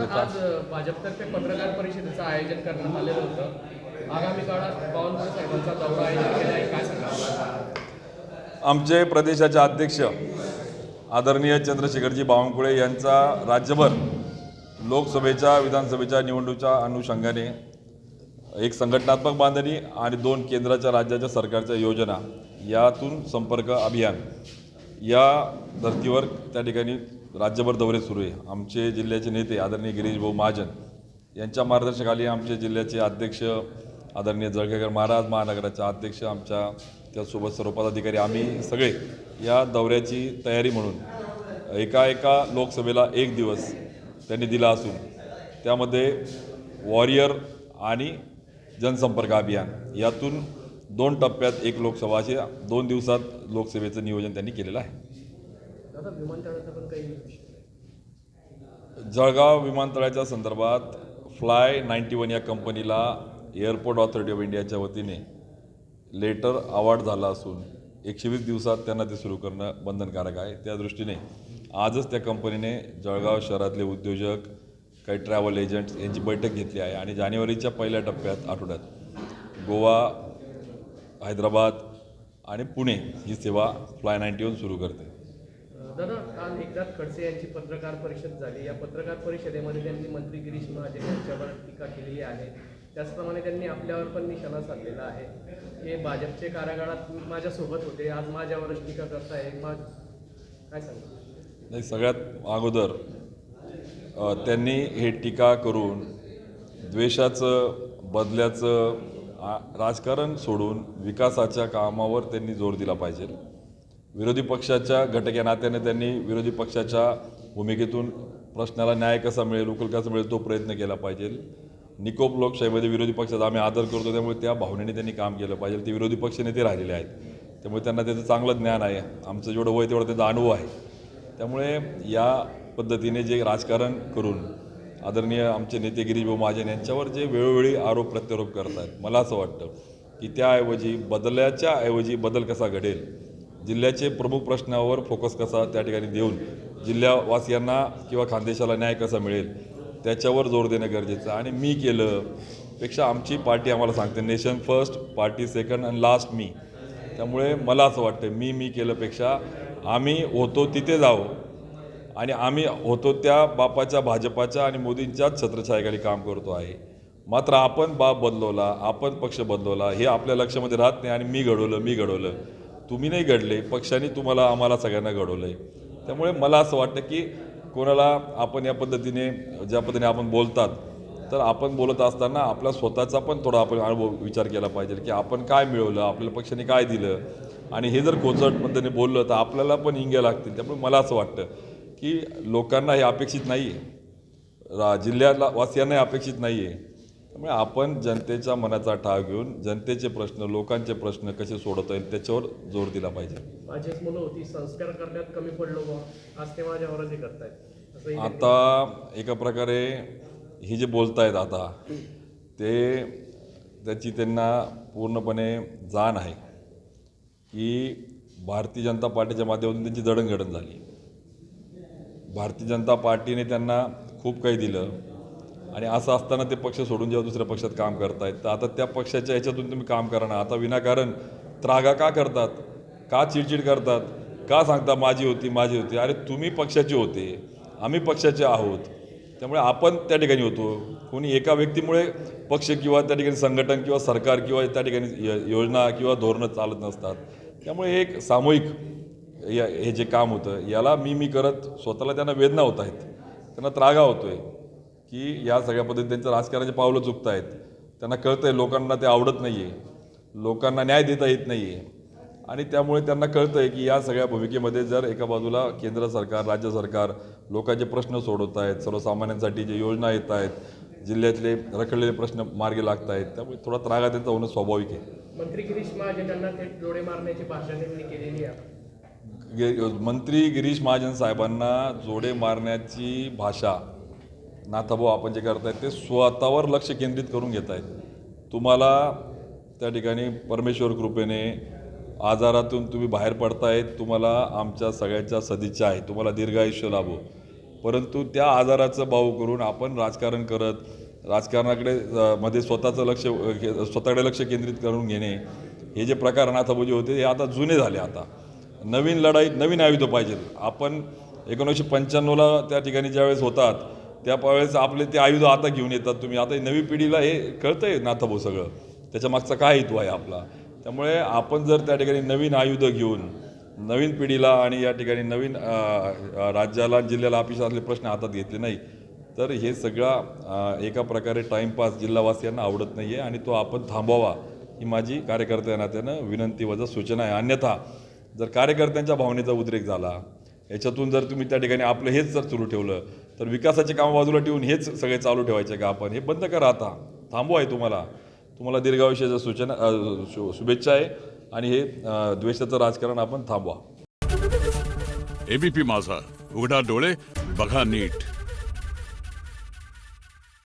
आज भाजपतर्फे पत्रकार परिषदेचं आयोजन करण्यात आलेलं होतं. आगामी काळात बावनकुळे साहेबांचा दौरा आयोजित केला आहे, काय सांगा? आमचे प्रदेशाचे अध्यक्ष आदरणीय चंद्रशेखरजी बावनकुळे यांचा राज्यभर लोकसभेच्या विधानसभेच्या निवडणुकीच्या अनुषंगाने एक संघटनात्मक बांधणी आणि 2 केंद्राच्या राज्याच्या सरकारच्या योजना यातून संपर्क अभियान या धर्तीवर त्या ठिकाणी राज्यभर दौरे सुरू आहे. आमचे जिल्ह्याचे नेते आदरणीय गिरीश भाऊ महाजन यांच्या मार्गदर्शनाखाली आमचे जिल्ह्याचे अध्यक्ष आदरणीय जळगावकर महाराज, महानगराचे अध्यक्ष, आमच्या त्यासोबत सर्व पदाधिकारी, आम्ही सगळे या दौऱ्याची तयारी म्हणून एका लोकसभेला 1 दिवस त्यांनी दिला असून त्यामध्ये वॉरियर आणि जनसंपर्क अभियान यातून 2 टप्प्यात 1 लोकसभा असे 2 दिवसात लोकसभेचं नियोजन त्यांनी केलेलं आहे. दादा, विमानतळाचा पण काही विषय आहे? जळगाव विमानतळाच्या संदर्भात फ्लाय 91 या कंपनीला एअरपोर्ट ऑथॉरिटी ऑफ इंडियाच्या वतीने लेटर अवॉर्ड झाला असून 120 दिवसात त्यांना ते सुरू करणं बंधनकारक आहे. त्या दृष्टीने आजच त्या कंपनीने जळगाव शहरातले उद्योजक, काही ट्रॅव्हल एजंट्स यांची बैठक घेतली आहे आणि जानेवारीच्या पहिल्या आठवड्यात गोवा, हैदराबाद आणि पुणे ही सेवा फ्लाय 91 सुरू करते. दादा, काल एकनाथ खडसे यांची पत्रकार परिषद झाली. या पत्रकार परिषदेमध्ये त्यांनी मंत्री गिरीश महाजन यांच्यावर टीका केलेली आहे. त्याचप्रमाणे त्यांनी आपल्यावर पण निशाणा साधलेला आहे. हे भाजपचे कार्यकाळात माझ्यासोबत होते, आज माझ्यावरच टीका करताय, काय सांगा? नाही, सगळ्यात अगोदर त्यांनी हे टीका करून द्वेषाचं, बदल्याचं राजकारण सोडून विकासाच्या कामावर त्यांनी जोर दिला पाहिजे. विरोधी पक्षाच्या घटक या नात्याने त्यांनी विरोधी पक्षाच्या भूमिकेतून प्रश्नाला न्याय कसा मिळेल, उकल कसा मिळेल तो प्रयत्न केला पाहिजे. निकोप लोकशाहीमध्ये विरोधी पक्षाचा आम्ही आदर करतो, त्यामुळे त्या भावनेने त्यांनी काम केलं पाहिजे. ते विरोधी पक्षनेते राहिलेले आहेत, त्यामुळे त्यांना त्याचं चांगलं ज्ञान आहे. आमचं जेवढं वय तेवढं त्याचा अनुभव आहे. त्यामुळे या पद्धतीने जे राजकारण करून आदरणीय आमचे नेते गिरीश भाऊ महाजन यांच्यावर जे वेळोवेळी आरोप प्रत्यारोप करत आहेत, मला असं वाटतं की त्याऐवजी बदलाच्या ऐवजी बदल कसा घडेल, जिल्ह्याचे प्रमुख प्रश्नावर फोकस कसा त्या ठिकाणी देऊन जिल्ह्यावासियांना किंवा खानदेशाला न्याय कसा मिळेल त्याच्यावर जोर देणं गरजेचं आहे. आणि मी केलं पेक्षा आमची पार्टी आम्हाला सांगते नेशन फर्स्ट, पार्टी सेकंड आणि लास्ट मी. त्यामुळे मला असं वाटतं मी केल्यापेक्षा आम्ही होतो तिथे जावं आणि आम्ही होतो त्या बापाच्या, भाजपाच्या आणि मोदींच्याच छत्रछायेखाली काम करतो आहे. मात्र आपण बाप बदलवला, आपण पक्ष बदलवला हे आपल्या लक्षामध्ये राहत नाही आणि मी घडवलं. तुम्ही नाही घडले, पक्षाने तुम्हाला, आम्हाला सगळ्यांना घडवलं आहे. त्यामुळे मला असं वाटतं की कोणाला आपण या पद्धतीने ज्या पद्धतीने आपण बोलतात, तर आपण बोलत असताना आपला स्वतःचा पण थोडा आपण अनुभव विचार केला पाहिजे की आपण काय मिळवलं, आपल्याला पक्षाने काय दिलं. आणि हे जर कोचट पद्धतीने बोललं तर आपल्याला पण इंग्या लागतील. त्यामुळे मला असं वाटतं की लोकांना हे अपेक्षित नाही आहे, जिल्ह्याला वासियांना हे अपेक्षित नाही आहे. त्यामुळे आपण जनतेच्या मनाचा ठाव घेऊन जनतेचे प्रश्न, लोकांचे प्रश्न कसे सोडवता येईल त्याच्यावर जोर दिला पाहिजे. माझीच मुलं होती, संस्कार करण्यात कमी पडलो बा, आज ते माझ्यावरच हे करतायत. आता एका प्रकारे ही जे बोलतायत आता त्याची त्यांना पूर्णपणे जाण आहे की भारतीय जनता पार्टीच्या माध्यमातून त्यांची जडणघडण झाली. भारतीय जनता पार्टीने त्यांना खूप काही दिलं आणि असं असताना ते पक्ष सोडून जेव्हा दुसऱ्या पक्षात काम करतायत, तर आता त्या पक्षाच्या ह्याच्यातून तुम्ही काम करा ना. आता विनाकारण त्रागा का करतात, का चिडचिड करतात, का सांगता माझी होती. अरे तुम्ही पक्षाचे होते, आम्ही पक्षाचे आहोत. त्यामुळे आपण त्या ठिकाणी होतो. कोणी एका व्यक्तीमुळे पक्ष किंवा त्या ठिकाणी संघटन किंवा सरकार किंवा त्या ठिकाणी योजना किंवा धोरणं चालत नसतात. त्यामुळे एक सामूहिक हे जे काम होतं याला मी करत स्वतःला त्यांना वेदना होत आहेत, त्यांना त्रागा होतो आहे की या सगळ्या पद्धतीने त्यांचं राजकारणाचे पावलं चुकत आहेत. त्यांना कळतं आहे लोकांना ते आवडत नाही आहे, लोकांना न्याय देता येत नाही आहे. आणि त्यामुळे त्यांना कळतं आहे की या सगळ्या भूमिकेमध्ये जर एका बाजूला केंद्र सरकार, राज्य सरकार लोकांचे प्रश्न सोडवत आहेत, सर्वसामान्यांसाठी जे योजना येत आहेत, जिल्ह्यातले रखडलेले प्रश्न मार्गी लागत आहेत, त्यामुळे थोडा त्रागा त्यांचा होणं स्वाभाविक आहे. मंत्री गिरीश महाजन यांना थेट डोळे मारण्याची भाषा त्यांनी केलेली आहे. मंत्री गिरीश महाजन साहेबांना जोडे मारण्याची भाषा नाथाभाऊ आपण जे करतायत ते स्वतःवर लक्ष केंद्रित करून घेत आहेत. तुम्हाला त्या ठिकाणी परमेश्वर कृपेने आजारातून तुम्ही बाहेर पडतायत, तुम्हाला आमच्या सगळ्यांच्या सदिच्छा आहे, तुम्हाला दीर्घायुष्य लाभो. परंतु त्या आजाराचं भाऊ करून आपण राजकारण करत राजकारणाकडे मध्ये स्वतःकडे लक्ष केंद्रित करून घेणे, हे जे प्रकार नाथाबोजी होते हे आता जुने झाले. आता नवीन लढाईत नवीन आयुध पाहिजेत. आपण 1995ला त्या ठिकाणी ज्यावेळेस होतात त्यावेळेस आपले ते आयुध आता घेऊन येतात तुम्ही. आता नवी पिढीला हे कळतंय नाथाभाऊ सगळं, त्याच्या मागचा काय हेतू आहे आपला. त्यामुळे आपण जर त्या ठिकाणी नवीन आयुध घेऊन नवीन पिढीला आणि या ठिकाणी नवीन राज्याला जिल्ह्याला ऑफिसातले प्रश्न हातात घेतले नाही तर हे सगळा एका प्रकारे टाईमपास जिल्हावासियांना आवडत नाही आहे आणि तो आपण थांबवावा ही माझी कार्यकर्त्या नात्यानं विनंती वजा सूचना आहे. अन्यथा जर कार्यकर्त्यांच्या भावनेचा उद्रेक झाला, याच्यातून जर तुम्ही त्या ठिकाणी आपलं हेच जर सुरू ठेवलं तर विकासाचे कामं बाजूला ठेवून हेच सगळे चालू ठेवायचे का आपण? हे बंद करा. आता थांबवा आहे तुम्हाला दीर्घायुष्याच्या सूचना शुभेच्छा आहे आणि हे द्वेषाचं राजकारण आपण थांबवा. एबीपी माझा, उघडा डोळे बघा नीट.